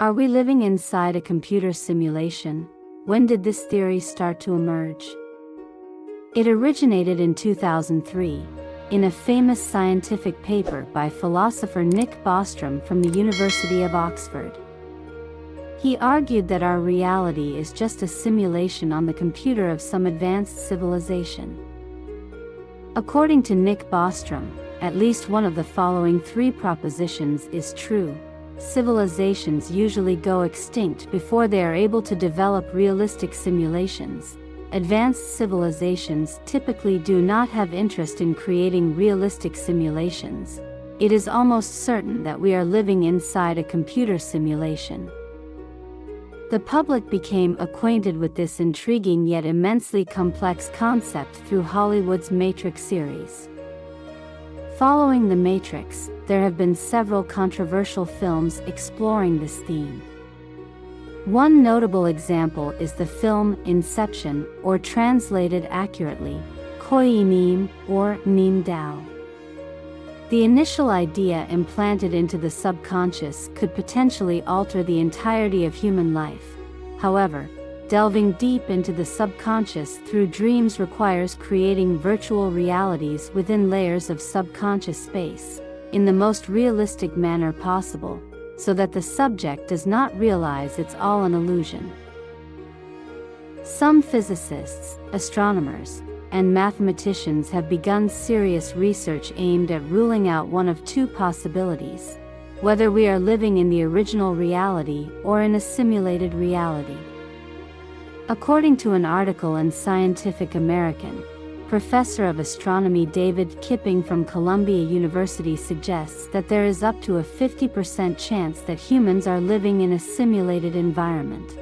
Are we living inside a computer simulation? When did this theory start to emerge? It originated in 2003, in a famous scientific paper by philosopher Nick Bostrom from the University of Oxford. He argued that our reality is just a simulation on the computer of some advanced civilization. According to Nick Bostrom, at least one of the following three propositions is true. Civilizations usually go extinct before they are able to develop realistic simulations. Advanced civilizations typically do not have interest in creating realistic simulations. It is almost certain that we are living inside a computer simulation. The public became acquainted with this intriguing yet immensely complex concept through Hollywood's Matrix series. Following The Matrix, there have been several controversial films exploring this theme. One notable example is the film Inception, or translated accurately, Koi Neem or Neem Dao. The initial idea implanted into the subconscious could potentially alter the entirety of human life. However, delving deep into the subconscious through dreams requires creating virtual realities within layers of subconscious space, in the most realistic manner possible, so that the subject does not realize it's all an illusion. Some physicists, astronomers, and mathematicians have begun serious research aimed at ruling out one of two possibilities: whether we are living in the original reality or in a simulated reality. According to an article in Scientific American, Professor of Astronomy David Kipping from Columbia University suggests that there is up to a 50% chance that humans are living in a simulated environment.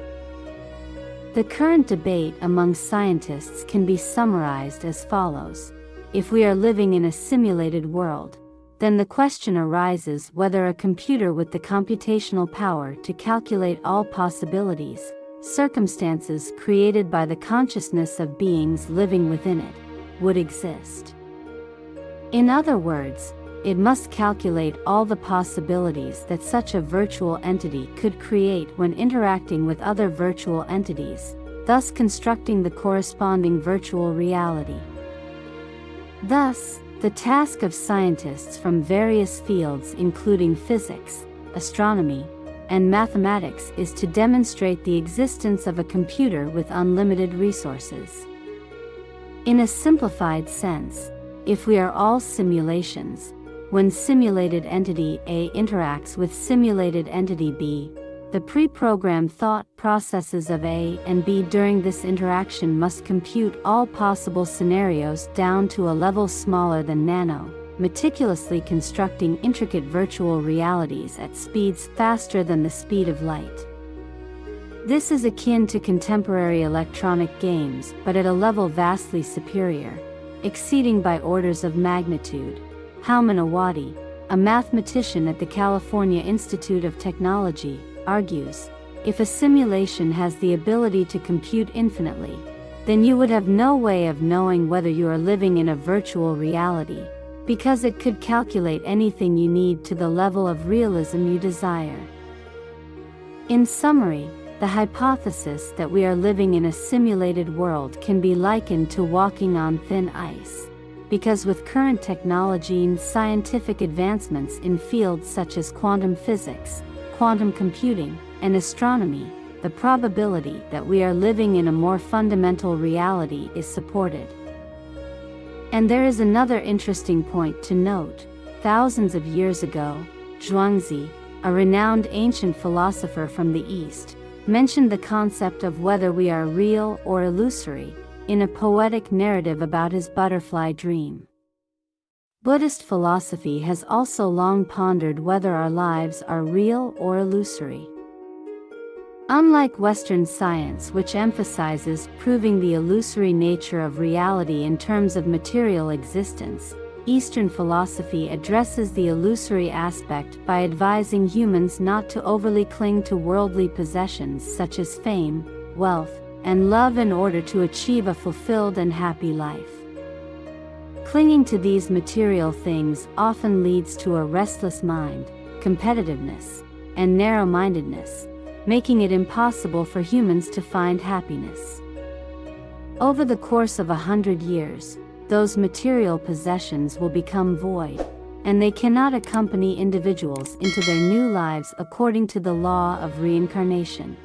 The current debate among scientists can be summarized as follows. If we are living in a simulated world, then the question arises whether a computer with the computational power to calculate all possibilities, circumstances created by the consciousness of beings living within it, would exist. In other words, it must calculate all the possibilities that such a virtual entity could create when interacting with other virtual entities, thus constructing the corresponding virtual reality. Thus, the task of scientists from various fields including physics, astronomy, and mathematics is to demonstrate the existence of a computer with unlimited resources. In a simplified sense, if we are all simulations, when simulated entity A interacts with simulated entity B, the pre-programmed thought processes of A and B during this interaction must compute all possible scenarios down to a level smaller than nano, meticulously constructing intricate virtual realities at speeds faster than the speed of light. This is akin to contemporary electronic games, but at a level vastly superior, exceeding by orders of magnitude. Houman Awadi, a mathematician at the California Institute of Technology, argues, if a simulation has the ability to compute infinitely, then you would have no way of knowing whether you are living in a virtual reality, because it could calculate anything you need to the level of realism you desire. In summary, the hypothesis that we are living in a simulated world can be likened to walking on thin ice, because with current technology and scientific advancements in fields such as quantum physics, quantum computing, and astronomy, the probability that we are living in a more fundamental reality is supported. And there is another interesting point to note. Thousands of years ago, Zhuangzi, a renowned ancient philosopher from the East, mentioned the concept of whether we are real or illusory, in a poetic narrative about his butterfly dream. Buddhist philosophy has also long pondered whether our lives are real or illusory. Unlike Western science, which emphasizes proving the illusory nature of reality in terms of material existence, Eastern philosophy addresses the illusory aspect by advising humans not to overly cling to worldly possessions such as fame, wealth, and love in order to achieve a fulfilled and happy life. Clinging to these material things often leads to a restless mind, competitiveness, and narrow-mindedness, making it impossible for humans to find happiness. Over the course of 100 years, those material possessions will become void, and they cannot accompany individuals into their new lives according to the law of reincarnation.